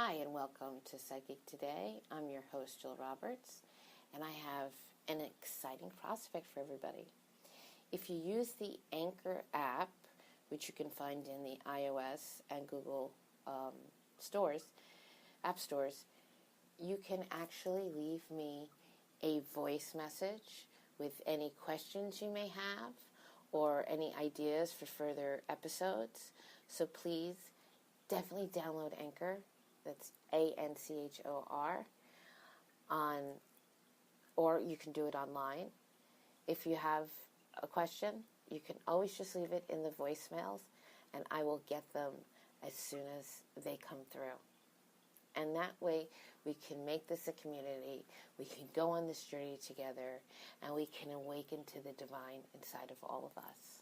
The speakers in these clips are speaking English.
Hi and welcome to Psychic Today. I'm your host, Jill Roberts, and I have an exciting prospect for everybody. If you use the Anchor app, which you can find in the iOS and Google app stores, you can actually leave me a voice message with any questions you may have or any ideas for further episodes. So please definitely download Anchor. That's ANCHOR or you can do it online. If you have a question, you can always just leave it in the voicemails and I will get them as soon as they come through. And that way we can make this a community, we can go on this journey together, and we can awaken to the divine inside of all of us.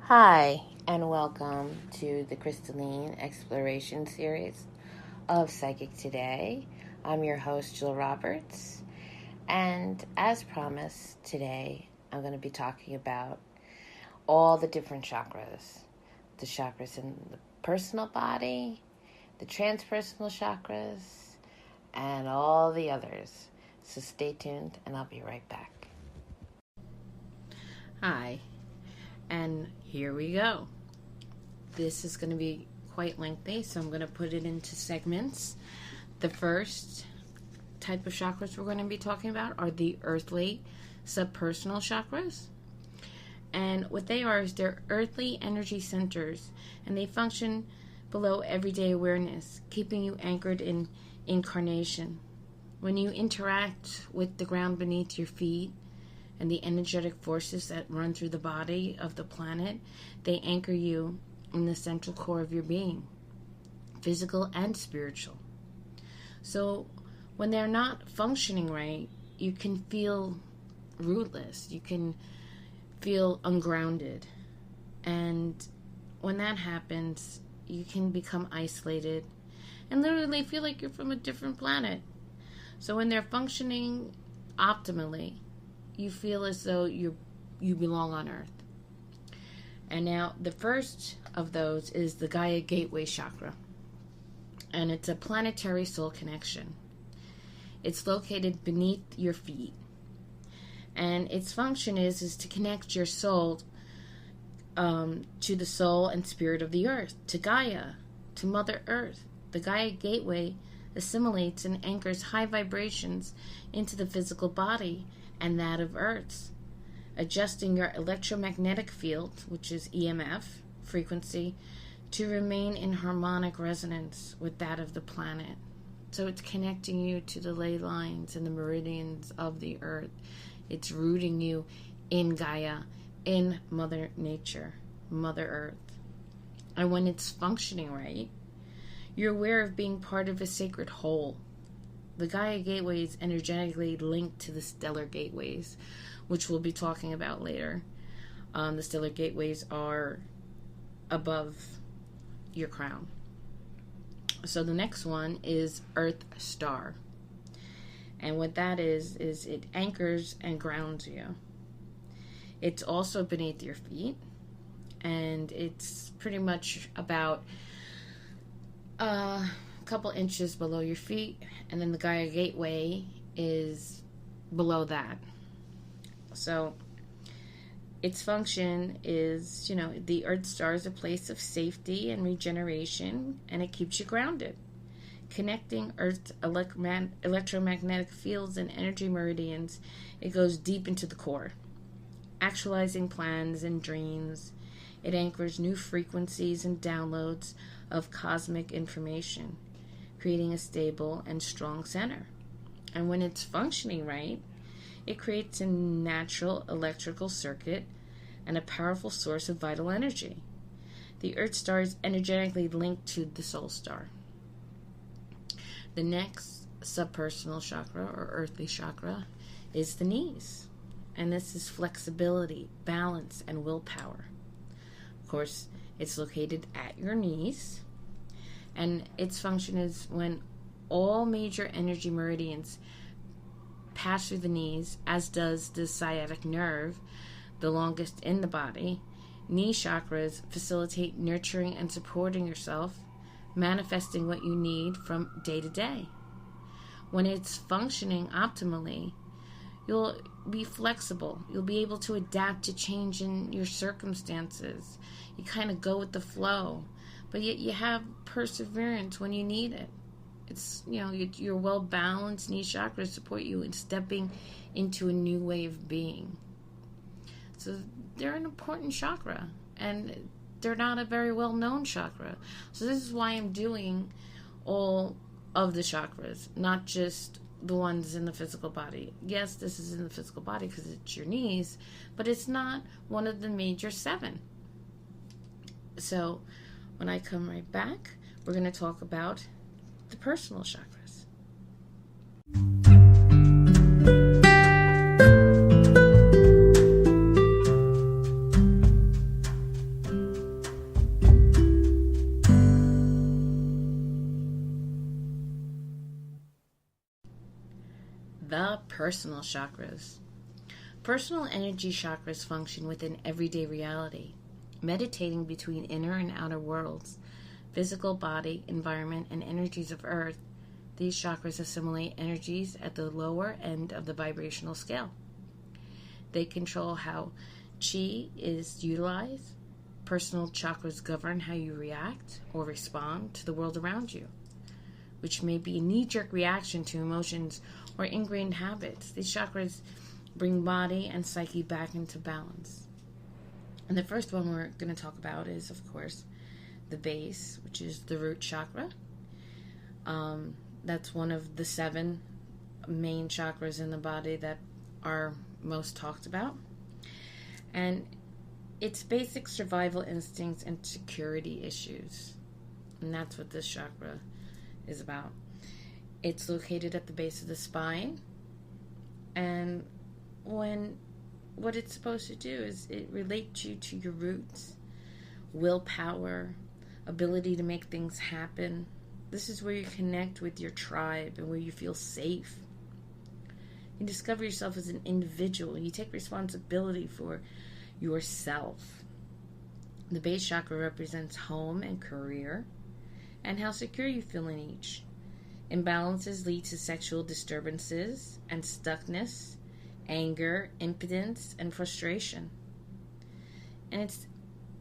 Hi, and welcome to the Kundalini Exploration series of Psychic Today. I'm your host, Jill Roberts, and as promised, today I'm going to be talking about all the different chakras. The chakras in the personal body, the transpersonal chakras, and all the others. So stay tuned, and I'll be right back. Hi. And here we go. This is going to be quite lengthy, so I'm going to put it into segments. The first type of chakras we're going to be talking about are the earthly subpersonal chakras. And what they are is they're earthly energy centers, and they function below everyday awareness, keeping you anchored in incarnation. When you interact with the ground beneath your feet, and the energetic forces that run through the body of the planet, they anchor you in the central core of your being, physical and spiritual. So when they're not functioning right, you can feel rootless, you can feel ungrounded. And when that happens, you can become isolated and literally feel like you're from a different planet. So when they're functioning optimally, you feel as though you belong on Earth. And now the first of those is the Gaia Gateway Chakra. And it's a planetary soul connection. It's located beneath your feet. And its function is to connect your soul to the soul and spirit of the Earth, to Gaia, to Mother Earth. The Gaia Gateway assimilates and anchors high vibrations into the physical body and that of Earth's, adjusting your electromagnetic field, which is EMF frequency, to remain in harmonic resonance with that of the planet. So it's connecting you to the ley lines and the meridians of the Earth. It's rooting you in Gaia, in Mother Nature, Mother Earth. And when it's functioning right, you're aware of being part of a sacred whole. The Gaia Gateway is energetically linked to the stellar gateways, which we'll be talking about later. The stellar gateways are above your crown. So the next one is Earth Star. And what that is it anchors and grounds you. It's also beneath your feet. And it's pretty much about couple inches below your feet, and then the Gaia Gateway is below that. So its function is, the Earth Star is a place of safety and regeneration, and it keeps you grounded, connecting Earth's electromagnetic fields and energy meridians. It goes deep into the core, actualizing plans and dreams. It anchors new frequencies and downloads of cosmic information, creating a stable and strong center. And when it's functioning right, it creates a natural electrical circuit and a powerful source of vital energy. The Earth Star is energetically linked to the Soul Star. The next subpersonal chakra, or earthly chakra, is the knees. And this is flexibility, balance, and willpower. Of course, it's located at your knees, And its function is when all major energy meridians pass through the knees, as does the sciatic nerve, the longest in the body. Knee chakras facilitate nurturing and supporting yourself, manifesting what you need from day to day. When it's functioning optimally, you'll be flexible. You'll be able to adapt to change in your circumstances. You kind of go with the flow, but yet you have perseverance when you need it. It's, your well-balanced knee chakras support you in stepping into a new way of being. So they're an important chakra, and they're not a very well-known chakra. So this is why I'm doing all of the chakras, not just the ones in the physical body. Yes, this is in the physical body because it's your knees, but it's not one of the major 7. So when I come right back, we're going to talk about the personal chakras. The personal chakras. Personal energy chakras function within everyday reality, meditating between inner and outer worlds, physical body, environment, and energies of earth. These chakras assimilate energies at the lower end of the vibrational scale. They control how chi is utilized. Personal chakras govern how you react or respond to the world around you, which may be a knee-jerk reaction to emotions or ingrained habits. These chakras bring body and psyche back into balance. And the first one we're going to talk about is, of course, the base, which is the root chakra. That's one of the 7 main chakras in the body that are most talked about. And it's basic survival instincts and security issues. And that's what this chakra is about. It's located at the base of the spine. And what it's supposed to do is it relates you to your roots, willpower, ability to make things happen. This is where you connect with your tribe and where you feel safe. You discover yourself as an individual. You take responsibility for yourself. The base chakra represents home and career and how secure you feel in each. Imbalances lead to sexual disturbances and stuckness, anger, impotence, and frustration. And it's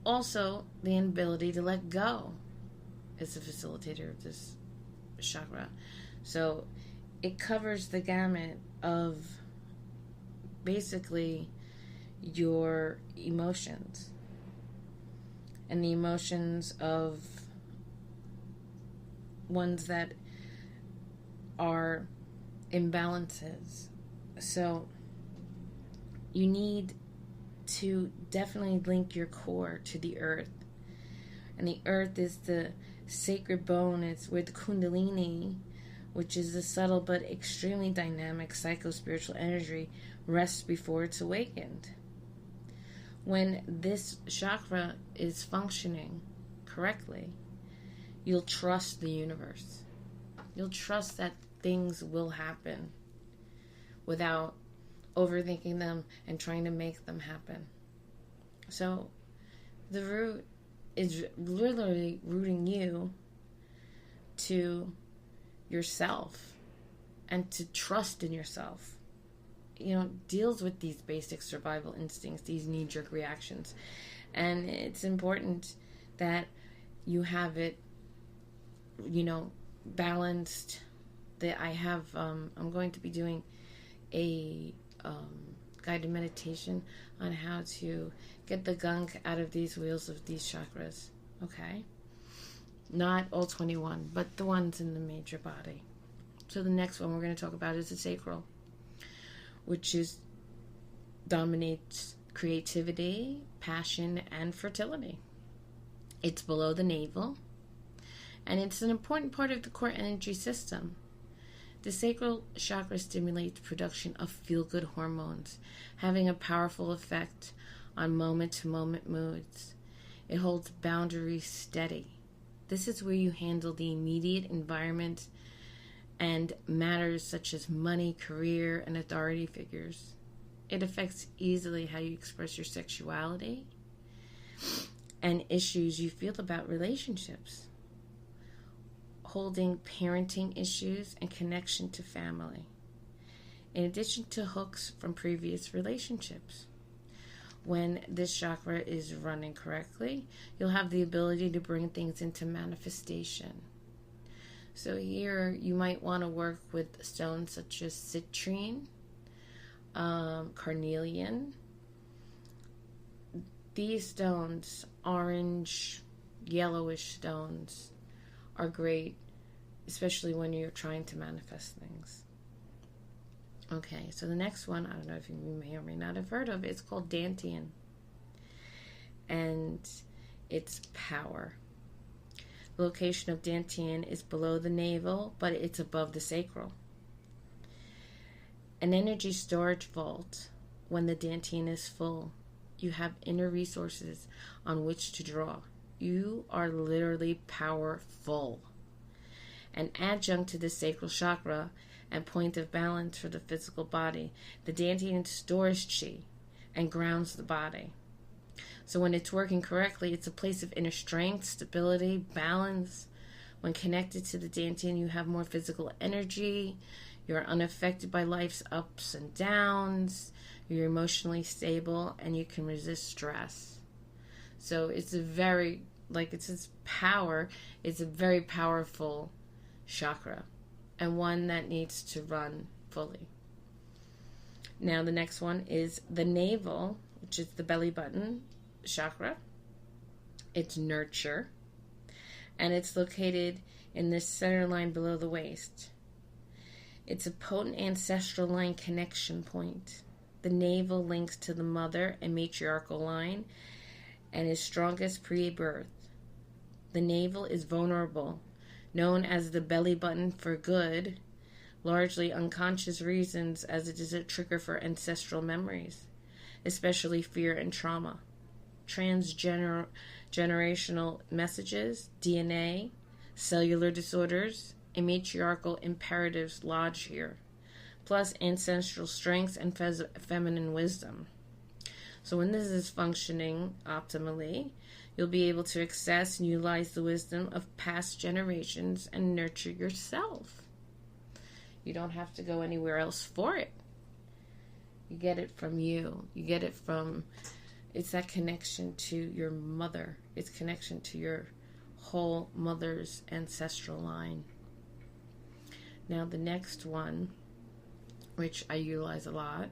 also the inability to let go is the facilitator of this chakra. So it covers the gamut of basically your emotions and the emotions of ones that are imbalances. So you need to definitely link your core to the earth. And the earth is the sacred bone. It's where the Kundalini, which is the subtle but extremely dynamic psycho-spiritual energy, rests before it's awakened. When this chakra is functioning correctly, you'll trust the universe. You'll trust that things will happen without overthinking them and trying to make them happen. So the root is literally rooting you to yourself and to trust in yourself. Deals with these basic survival instincts, these knee-jerk reactions. And it's important that you have it, balanced. That I have, I'm going to be doing a guided meditation on how to get the gunk out of these wheels of these chakras. Okay? Not all 21, but the ones in the major body. So the next one we're going to talk about is the sacral, which dominates creativity, passion, and fertility. It's below the navel, and it's an important part of the core energy system. The sacral chakra stimulates production of feel-good hormones, having a powerful effect on moment-to-moment moods. It holds boundaries steady. This is where you handle the immediate environment and matters such as money, career, and authority figures. It affects easily how you express your sexuality and issues you feel about relationships, holding parenting issues and connection to family, in addition to hooks from previous relationships. When this chakra is running correctly, you'll have the ability to bring things into manifestation. So here you might want to work with stones such as citrine, carnelian. These stones, orange, yellowish stones, are great, especially when you're trying to manifest things. Okay, so the next one, I don't know if you may or may not have heard of it, it's called Dantian. And it's power. The location of Dantian is below the navel, but it's above the sacral. An energy storage vault. When the Dantian is full, you have inner resources on which to draw. You are literally powerful. An adjunct to the sacral chakra and point of balance for the physical body, the Dantian stores chi and grounds the body. So when it's working correctly, it's a place of inner strength, stability, balance. When connected to the Dantian, you have more physical energy. You're unaffected by life's ups and downs. You're emotionally stable, and you can resist stress. So it's a very, it's its power. It's a very powerful chakra, and one that needs to run fully. Now the next one is the navel, which is the belly button chakra. It's nurture, and it's located in the center line below the waist. It's a potent ancestral line connection point. The navel links to the mother and matriarchal line and is strongest pre-birth. The navel is vulnerable, known as the belly button for good, largely unconscious reasons, as it is a trigger for ancestral memories, especially fear and trauma. Transgenerational messages, DNA, cellular disorders, and matriarchal imperatives lodge here, plus ancestral strengths and feminine wisdom. So when this is functioning optimally, you'll be able to access and utilize the wisdom of past generations and nurture yourself. You don't have to go anywhere else for it. You get it from you. You get it from, it's that connection to your mother. It's connection to your whole mother's ancestral line. Now the next one, which I utilize a lot,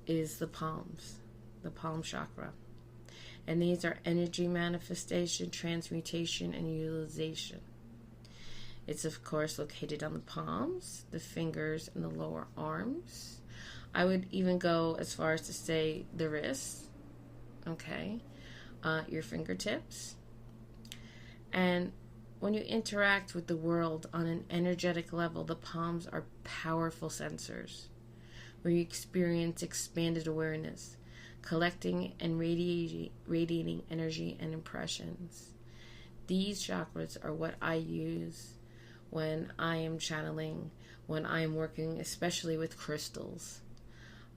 is the palms, the palm chakra. And these are energy manifestation, transmutation, and utilization. It's, of course, located on the palms, the fingers, and the lower arms. I would even go as far as to say the wrists, okay, your fingertips. And when you interact with the world on an energetic level, the palms are powerful sensors where you experience expanded awareness, collecting and radiating energy and impressions. These chakras are what I use when I am channeling, when I am working, especially with crystals,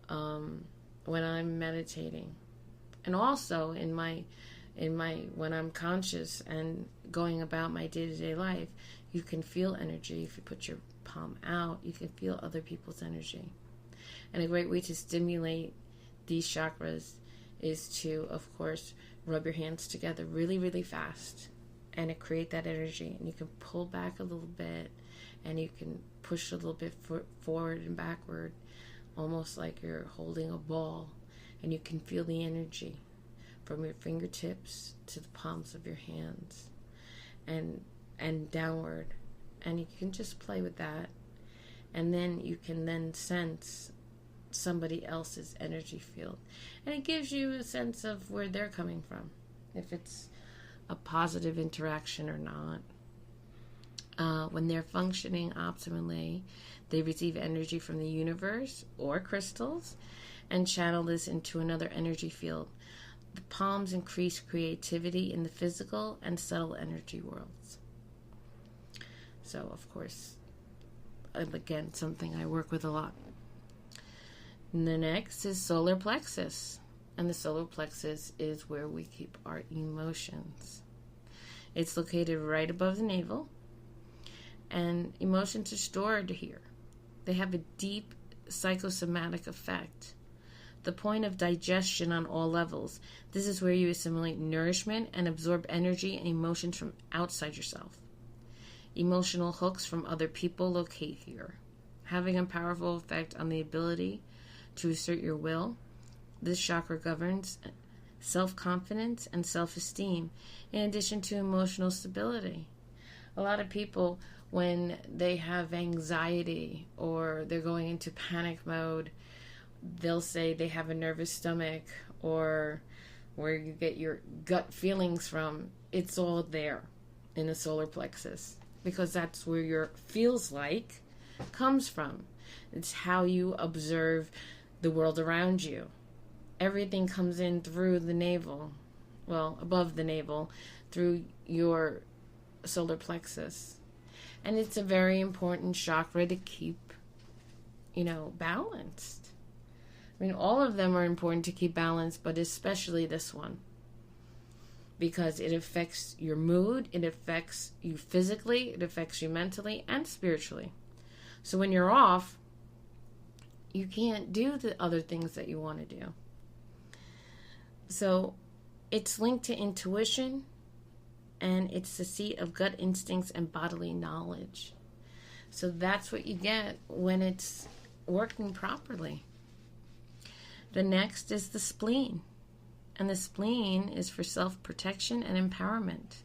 when I'm meditating, and also in my when I'm conscious and going about my day-to-day life. You can feel energy. If you put your palm out, you can feel other people's energy. And a great way to stimulate these chakras is to, of course, rub your hands together really, really fast and create that energy. And you can pull back a little bit, and you can push a little bit forward and backward, almost like you're holding a ball, and you can feel the energy from your fingertips to the palms of your hands and downward. And you can just play with that, and then you can then sense somebody else's energy field, and it gives you a sense of where they're coming from, if it's a positive interaction or not. When they're functioning optimally, they receive energy from the universe or crystals and channel this into another energy field. The palms increase creativity in the physical and subtle energy worlds. So, of course, again, something I work with a lot. And the next is solar plexus. And the solar plexus is where we keep our emotions. It's located right above the navel. And emotions are stored here. They have a deep psychosomatic effect. The point of digestion on all levels. This is where you assimilate nourishment and absorb energy and emotions from outside yourself. Emotional hooks from other people locate here, having a powerful effect on the ability to assert your will. This chakra governs self-confidence and self-esteem, in addition to emotional stability. A lot of people, when they have anxiety or they're going into panic mode, they'll say they have a nervous stomach, or where you get your gut feelings from. It's all there in the solar plexus, because that's where your feels like comes from. It's how you observe the world around you. Everything comes in through the navel, well, above the navel, through your solar plexus. And it's a very important chakra to keep, balanced. I mean, all of them are important to keep balanced, but especially this one, because it affects your mood, it affects you physically, it affects you mentally and spiritually. So when you're off, you can't do the other things that you want to do. So it's linked to intuition, and it's the seat of gut instincts and bodily knowledge. So that's what you get when it's working properly. The next is the spleen. And the spleen is for self-protection and empowerment.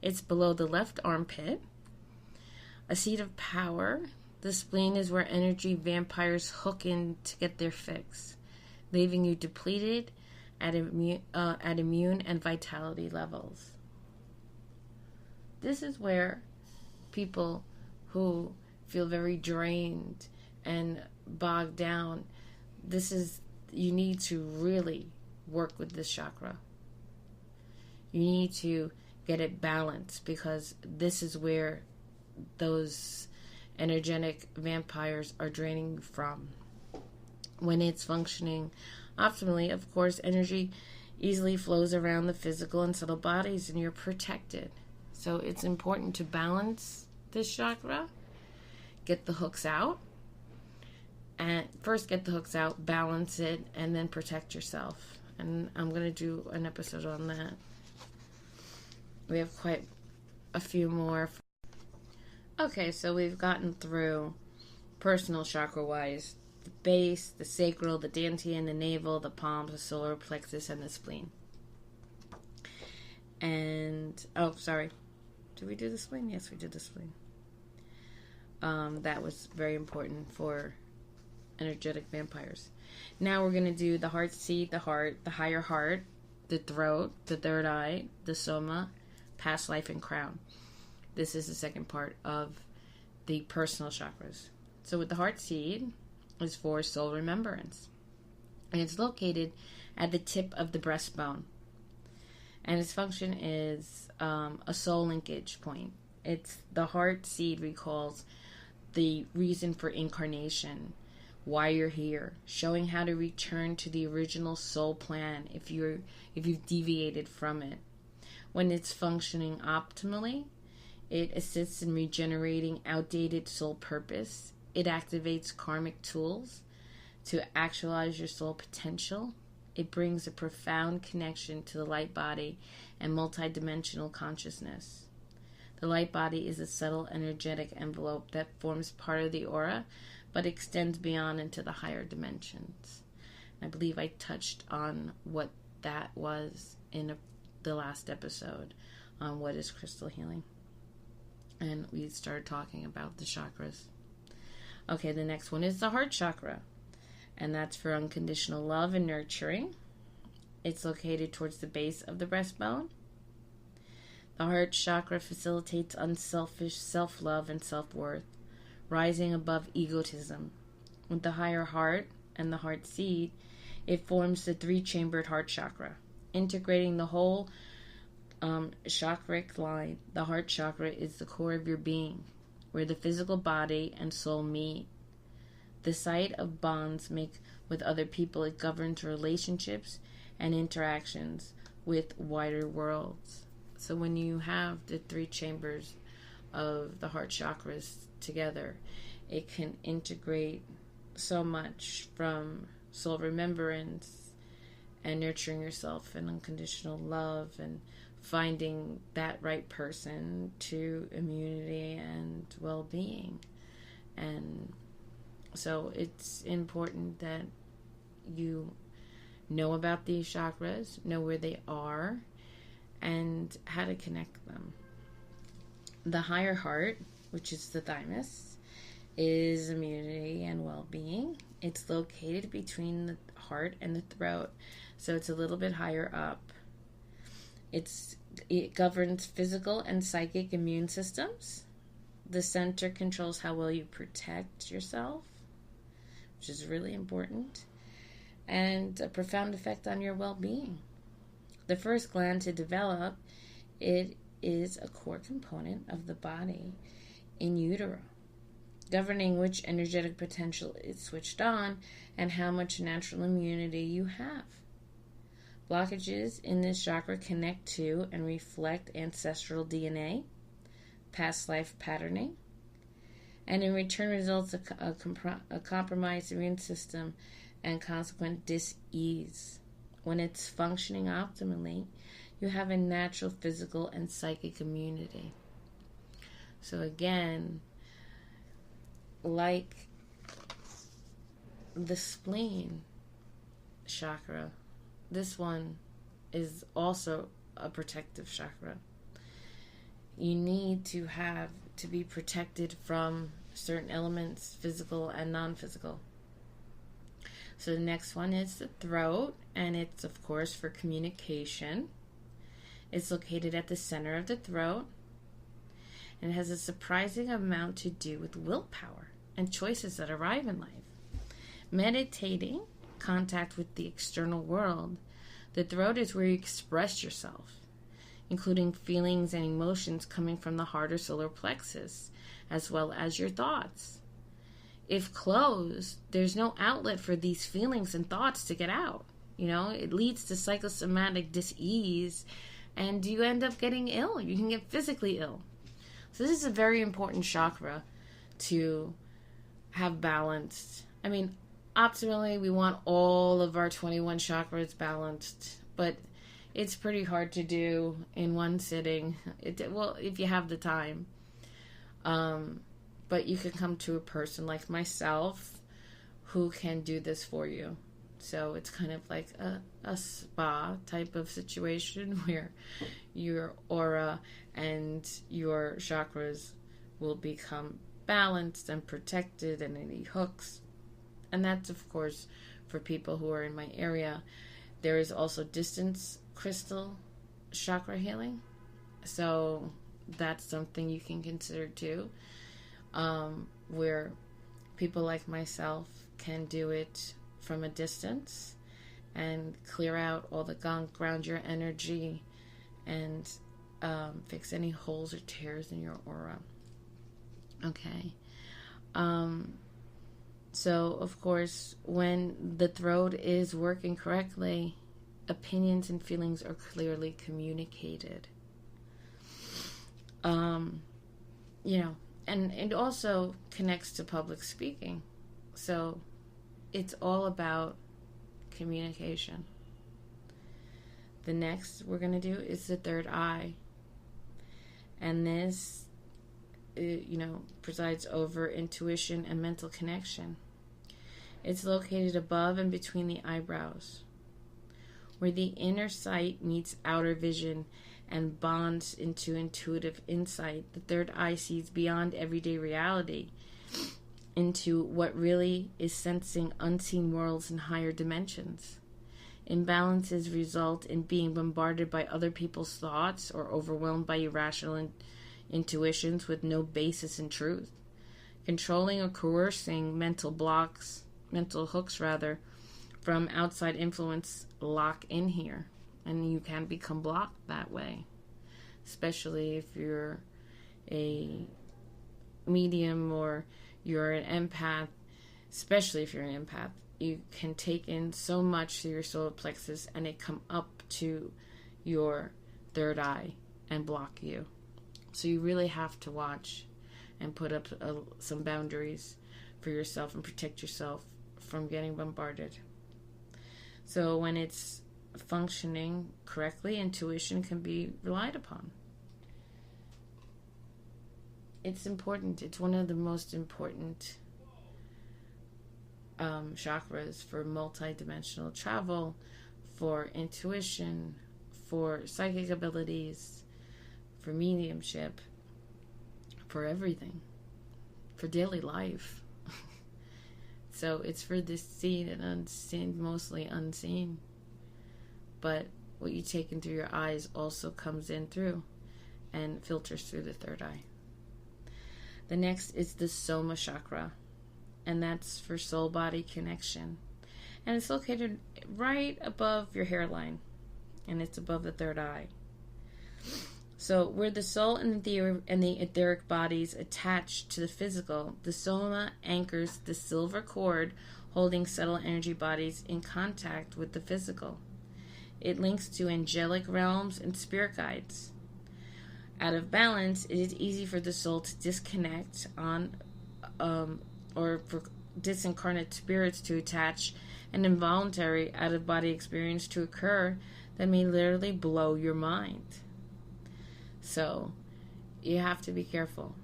It's below the left armpit, a seat of power. The spleen is where energy vampires hook in to get their fix, leaving you depleted at immune and vitality levels. This is where people who feel very drained and bogged down, you need to really work with this chakra. You need to get it balanced, because this is where those energetic vampires are draining you from. When it's functioning optimally, of course, energy easily flows around the physical and subtle bodies, and you're protected. So it's important to balance this chakra. Get the hooks out. And first get the hooks out, balance it, and then protect yourself. And I'm going to do an episode on that. We have quite a few more. Okay, so we've gotten through personal chakra-wise. The base, the sacral, the dantian, the navel, the palms, the solar plexus, and the spleen. And, did we do the spleen? Yes, we did the spleen. That was very important for energetic vampires. Now we're going to do the heart seat, the heart, the higher heart, the throat, the third eye, the soma, past life, and crown. This is the second part of the personal chakras. So with the heart seed is for soul remembrance. And it's located at the tip of the breastbone. And its function is a soul linkage point. It's the heart seed recalls the reason for incarnation, why you're here, showing how to return to the original soul plan if you've deviated from it. When it's functioning optimally, it assists in regenerating outdated soul purpose. It activates karmic tools to actualize your soul potential. It brings a profound connection to the light body and multidimensional consciousness. The light body is a subtle energetic envelope that forms part of the aura, but extends beyond into the higher dimensions. I believe I touched on what that was in the last episode on what is crystal healing. And we started talking about the chakras. Okay, the next one is the heart chakra. And that's for unconditional love and nurturing. It's located towards the base of the breastbone. The heart chakra facilitates unselfish self-love and self-worth, rising above egotism. With the higher heart and the heart seed, it forms the three-chambered heart chakra. integrating the whole chakric line. The heart chakra is the core of your being, where the physical body and soul meet. The site of bonds make with other people. It governs relationships and interactions with wider worlds. So when you have the 3 chambers of the heart chakras together, it can integrate so much, from soul remembrance and nurturing yourself and unconditional love and finding that right person, to immunity and well-being. And so it's important that you know about these chakras, know where they are, and how to connect them. The higher heart, which is the thymus, is immunity and well-being. It's located between the heart and the throat, so it's a little bit higher up. It governs physical and psychic immune systems. The center controls how well you protect yourself, which is really important, and a profound effect on your well-being. The first gland to develop, it is a core component of the body in utero, governing which energetic potential is switched on and how much natural immunity you have. Blockages in this chakra connect to and reflect ancestral DNA, past life patterning, and in return results a compromised immune system and consequent dis-ease. When it's functioning optimally, you have a natural physical and psychic immunity. So again, like the spleen chakra, this one is also a protective chakra. You need to be protected from certain elements, physical and non-physical. So the next one is the throat, and it's, of course, for communication. It's located at the center of the throat, and it has a surprising amount to do with willpower and choices that arrive in life. Meditating, contact with the external world, the throat is where you express yourself, including feelings and emotions coming from the heart or solar plexus, as well as your thoughts. If closed, there's no outlet for these feelings and thoughts to get out. It leads to psychosomatic dis-ease, and you end up getting ill. You can get physically ill. So this is a very important chakra to have balanced. Optimally, we want all of our 21 chakras balanced, but it's pretty hard to do in one sitting. If you have the time. But you can come to a person like myself who can do this for you. So it's kind of like a spa type of situation where your aura and your chakras will become balanced and protected, and any hooks. And that's, of course, for people who are in my area. There is also distance crystal chakra healing. So that's something you can consider too. Where people like myself can do it from a distance and clear out all the gunk, ground your energy, and fix any holes or tears in your aura. Okay. So, of course, when the throat is working correctly, opinions and feelings are clearly communicated. And it also connects to public speaking. So it's all about communication. The next we're going to do is the third eye. And this, presides over intuition and mental connection. It's located above and between the eyebrows, where the inner sight meets outer vision and bonds into intuitive insight. The third eye sees beyond everyday reality into what really is sensing unseen worlds and higher dimensions. Imbalances result in being bombarded by other people's thoughts or overwhelmed by irrational intuitions with no basis in truth. Controlling or coercing mental hooks from outside influence lock in here. And you can become blocked that way, especially if you're a medium or you're an empath. Especially if you're an empath, you can take in so much through your solar plexus and it come up to your third eye and block you. So you really have to watch and put up some boundaries for yourself and protect yourself from getting bombarded. So when it's functioning correctly, intuition can be relied upon. It's important. It's one of the most important chakras for multi-dimensional travel, for intuition, for psychic abilities, for mediumship, for everything, for daily life. So it's for the seen and unseen, mostly unseen. But what you take in through your eyes also comes in through and filters through the third eye. The next is the soma chakra, and that's for soul-body connection. And it's located right above your hairline, and it's above the third eye. So where the soul and the etheric bodies attach to the physical, the soma anchors the silver cord holding subtle energy bodies in contact with the physical. It links to angelic realms and spirit guides. Out of balance, it is easy for the soul to disconnect or for disincarnate spirits to attach, an involuntary out-of-body experience to occur that may literally blow your mind. So, you have to be careful.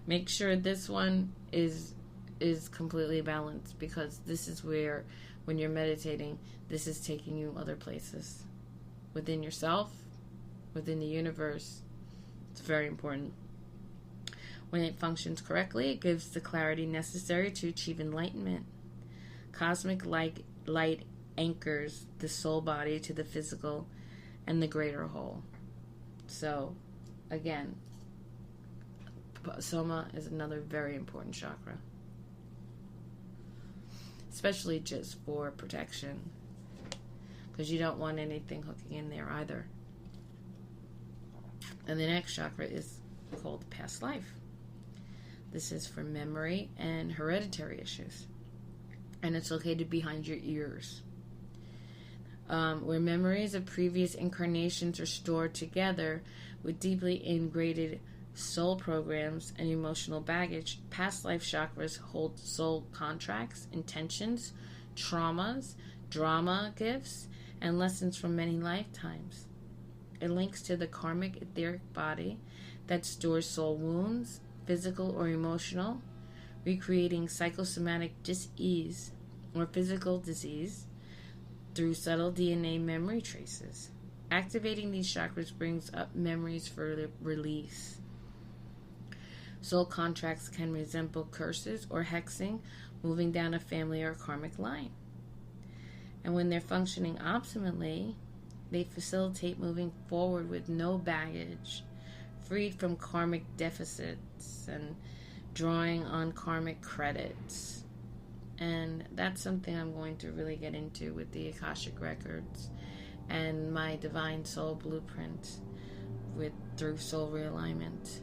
Make sure this one is completely balanced, because this is where, when you're meditating, this is taking you other places. Within yourself, within the universe. It's very important. When it functions correctly, it gives the clarity necessary to achieve enlightenment. Cosmic light anchors the soul body to the physical and the greater whole. So, again, soma is another very important chakra, especially just for protection, because you don't want anything hooking in there either. And the next chakra is called past life. This is for memory and hereditary issues. And it's located behind your ears, where memories of previous incarnations are stored together with deeply ingrained soul programs and emotional baggage. Past life chakras hold soul contracts, intentions, traumas, drama gifts, and lessons from many lifetimes. It links to the karmic etheric body that stores soul wounds, physical or emotional, recreating psychosomatic dis-ease or physical disease through subtle DNA memory traces. Activating these chakras brings up memories for release. Soul contracts can resemble curses or hexing, moving down a family or karmic line. And when they're functioning optimally, they facilitate moving forward with no baggage, freed from karmic deficits and drawing on karmic credits. And that's something I'm going to really get into with the Akashic Records and my Divine Soul Blueprint through Soul Realignment.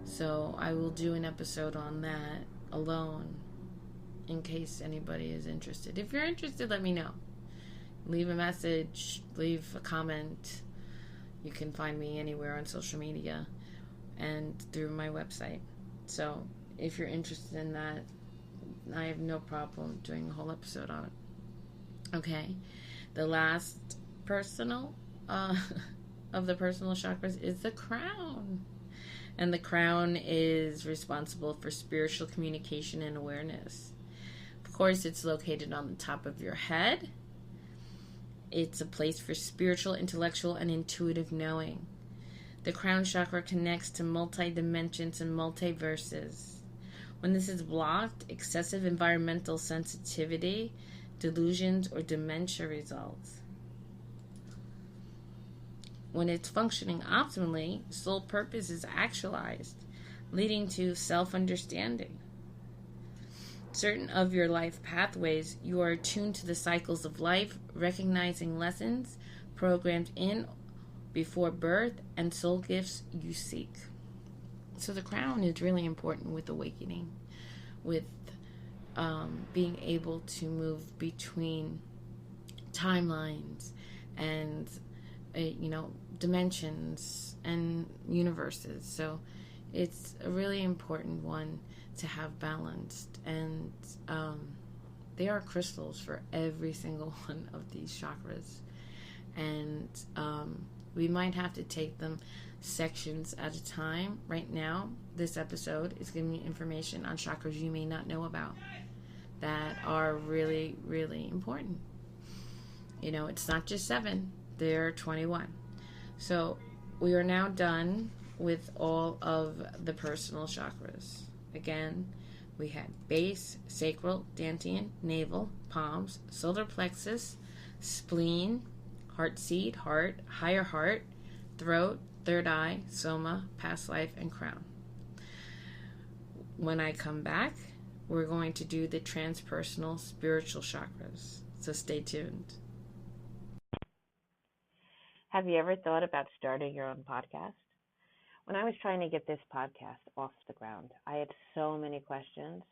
So I will do an episode on that alone, in case anybody is interested. If you're interested, let me know. Leave a message, leave a comment. You can find me anywhere on social media and through my website. So if you're interested in that, I have no problem doing a whole episode on it. Okay. The last personal of the personal chakras is the crown. And the crown is responsible for spiritual communication and awareness. Of course, it's located on the top of your head. It's a place for spiritual, intellectual, and intuitive knowing. The crown chakra connects to multi-dimensions and multiverses. When this is blocked, excessive environmental sensitivity, delusions, or dementia results. When it's functioning optimally, soul purpose is actualized, leading to self-understanding. Certain of your life pathways, you are attuned to the cycles of life, recognizing lessons, programmed in before birth, and soul gifts you seek. So the crown is really important with awakening, with being able to move between timelines and dimensions and universes. So it's a really important one to have balanced, and there are crystals for every single one of these chakras, and we might have to take them sections at a time. Right now, this episode is giving you information on chakras you may not know about that are really, really important. It's not just 7, there are 21. So we are now done with all of the personal chakras. Again, we had base, sacral, dantian, navel, palms, solar plexus, spleen, heart seat, heart, higher heart, throat, third eye, soma, past life, and crown. When I come back, we're going to do the transpersonal spiritual chakras. So stay tuned. Have you ever thought about starting your own podcast? When I was trying to get this podcast off the ground, I had so many questions,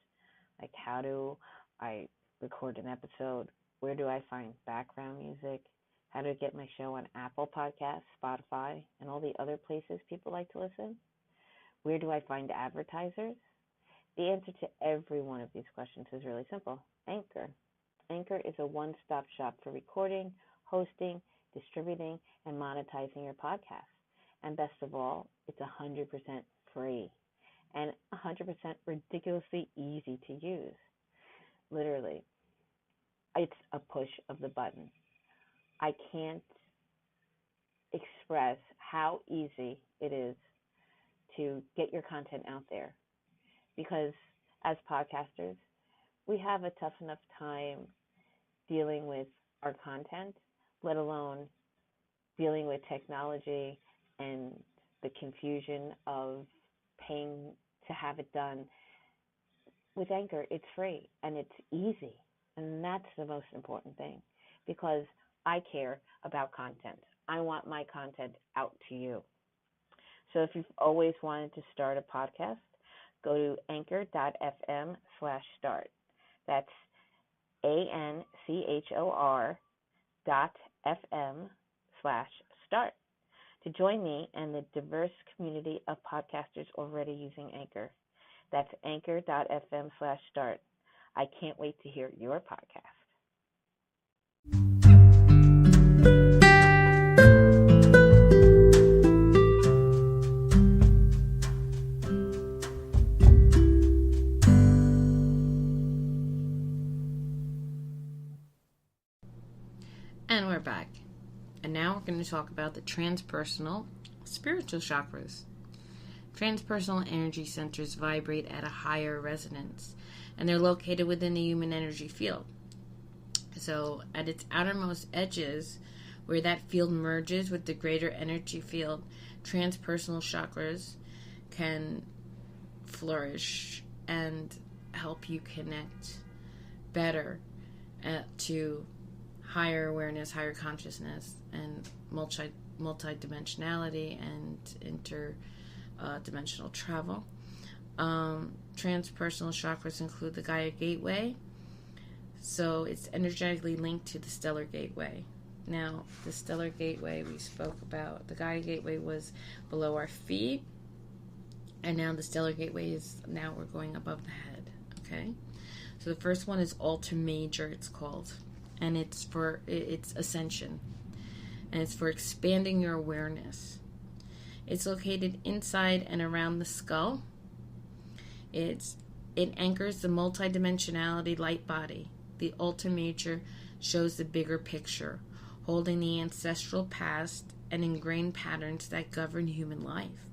like how do I record an episode? Where do I find background music? How to get my show on Apple Podcasts, Spotify, and all the other places people like to listen? Where do I find advertisers? The answer to every one of these questions is really simple. Anchor. Anchor is a one-stop shop for recording, hosting, distributing, and monetizing your podcast. And best of all, it's 100% free and 100% ridiculously easy to use. Literally, it's a push of the button. I can't express how easy it is to get your content out there, because as podcasters, we have a tough enough time dealing with our content, let alone dealing with technology and the confusion of paying to have it done. With Anchor, it's free and it's easy, and that's the most important thing, because I care about content. I want my content out to you. So if you've always wanted to start a podcast, go to anchor.fm/start. That's ANCHOR.FM/start to join me and the diverse community of podcasters already using Anchor. That's anchor.fm/start. I can't wait to hear your podcast. And we're back. And now we're going to talk about the transpersonal spiritual chakras. Transpersonal energy centers vibrate at a higher resonance, and they're located within the human energy field. So at its outermost edges, where that field merges with the greater energy field, transpersonal chakras can flourish and help you connect better to higher awareness, higher consciousness, and multi-dimensionality and interdimensional travel. Transpersonal chakras include the Gaia Gateway, so it's energetically linked to the Stellar Gateway. Now, the Stellar Gateway we spoke about, the Gaia Gateway was below our feet, and now the Stellar Gateway is, now we're going above the head, okay? So the first one is Alta Major, it's called, and it's ascension, and it's for expanding your awareness. It's located inside and around the skull. It anchors the multidimensionality light body. The Alta Major shows the bigger picture, holding the ancestral past and ingrained patterns that govern human life.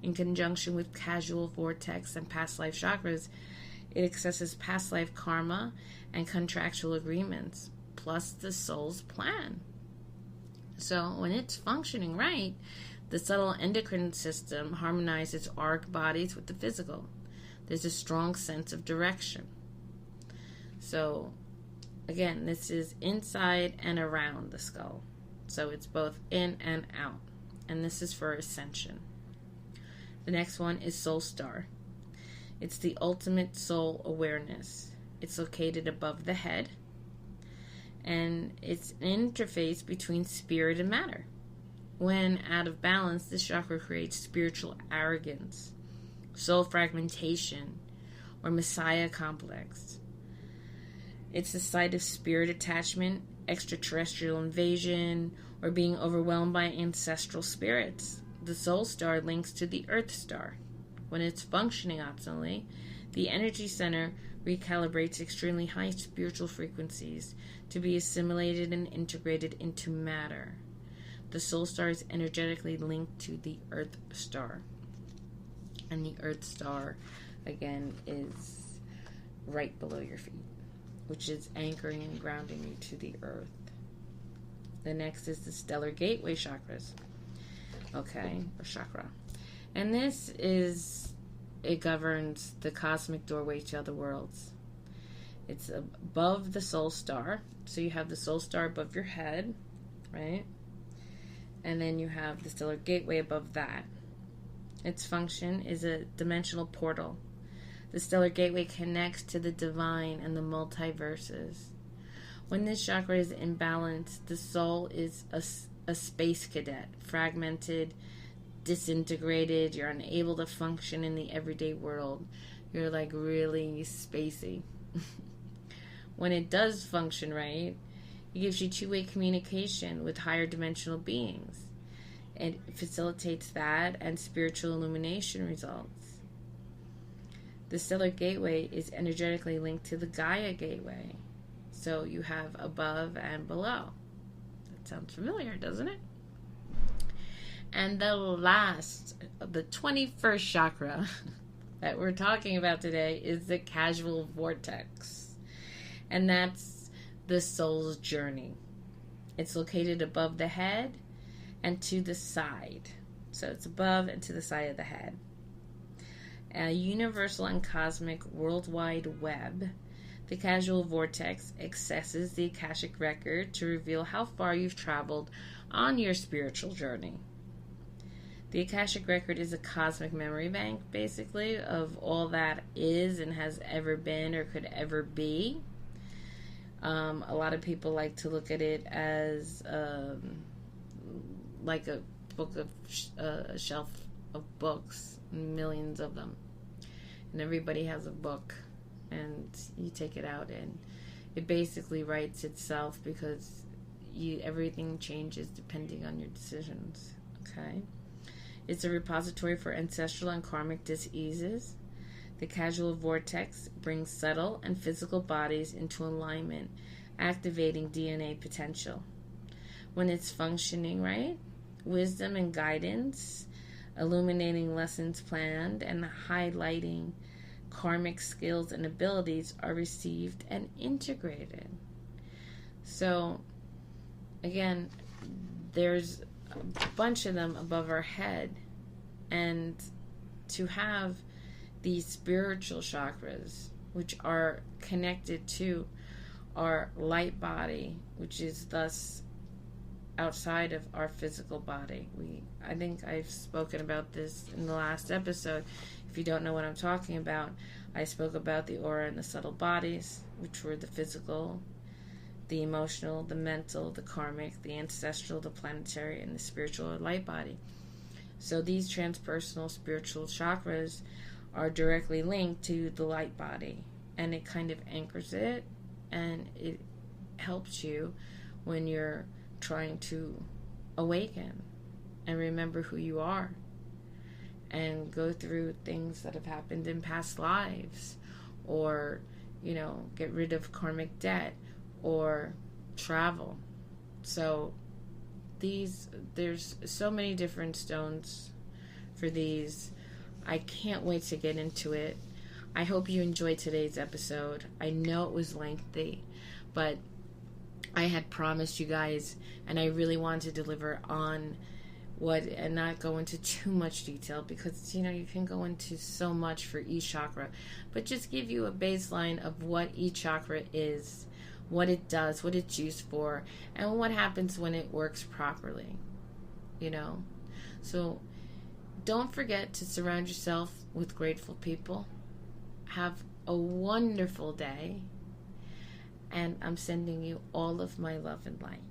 In conjunction with causal vortex and past life chakras, it accesses past life karma and contractual agreements, plus the soul's plan. So when it's functioning right, the subtle endocrine system harmonizes arc bodies with the physical. There's a strong sense of direction. So again, this is inside and around the skull. So it's both in and out. And this is for ascension. The next one is Soul Star. It's the ultimate soul awareness. It's located above the head. And it's an interface between spirit and matter. When out of balance, this chakra creates spiritual arrogance, soul fragmentation, or messiah complex. It's the site of spirit attachment, extraterrestrial invasion, or being overwhelmed by ancestral spirits. The soul star links to the earth star. When it's functioning optimally, the energy center recalibrates extremely high spiritual frequencies to be assimilated and integrated into matter. The soul star is energetically linked to the earth star. And the earth star, again, is right below your feet, which is anchoring and grounding you to the earth. The next is the stellar gateway chakras. Okay, or chakra. And it governs the cosmic doorway to other worlds. It's above the soul star. So you have the soul star above your head, right? And then you have the stellar gateway above that. Its function is a dimensional portal. The stellar gateway connects to the divine and the multiverses. When this chakra is imbalanced, the soul is a space cadet, fragmented, disintegrated. You're unable to function in the everyday world. You're like really spacey. When it does function right, it gives you two-way communication with higher dimensional beings. It facilitates that, and spiritual illumination results. The stellar gateway is energetically linked to the Gaia gateway. So you have above and below. That sounds familiar, doesn't it? And the 21st chakra that we're talking about today is the causal vortex. And that's the soul's journey. It's located above the head and to the side. So it's above and to the side of the head. A universal and cosmic worldwide web, the causal vortex accesses the Akashic record to reveal how far you've traveled on your spiritual journey. The Akashic record is a cosmic memory bank, basically, of all that is and has ever been or could ever be. A lot of people like to look at it as like a book of a shelf of books, millions of them, and everybody has a book, and you take it out and it basically writes itself because everything changes depending on your decisions. Okay, it's a repository for ancestral and karmic diseases. The causal vortex brings subtle and physical bodies into alignment, activating DNA potential. When it's functioning right, wisdom and guidance, illuminating lessons planned, and highlighting karmic skills and abilities are received and integrated. So, again, there's a bunch of them above our head, and to have these spiritual chakras, which are connected to our light body, which is thus outside of our physical body. I think I've spoken about this in the last episode. If you don't know what I'm talking about, I spoke about the aura and the subtle bodies, which were the physical, the emotional, the mental, the karmic, the ancestral, the planetary, and the spiritual or light body. So these transpersonal spiritual chakras are directly linked to the light body, and it kind of anchors it, and it helps you when you're trying to awaken and remember who you are and go through things that have happened in past lives, or get rid of karmic debt, or travel. So there's so many different stones for these. I can't wait to get into it. I hope you enjoyed today's episode. I know it was lengthy, but I had promised you guys, and I really wanted to deliver on and not go into too much detail, because you can go into so much for each chakra, but just give you a baseline of what each chakra is, what it does, what it's used for, and what happens when it works properly, you know. So don't forget to surround yourself with grateful people. Have a wonderful day, and I'm sending you all of my love and light.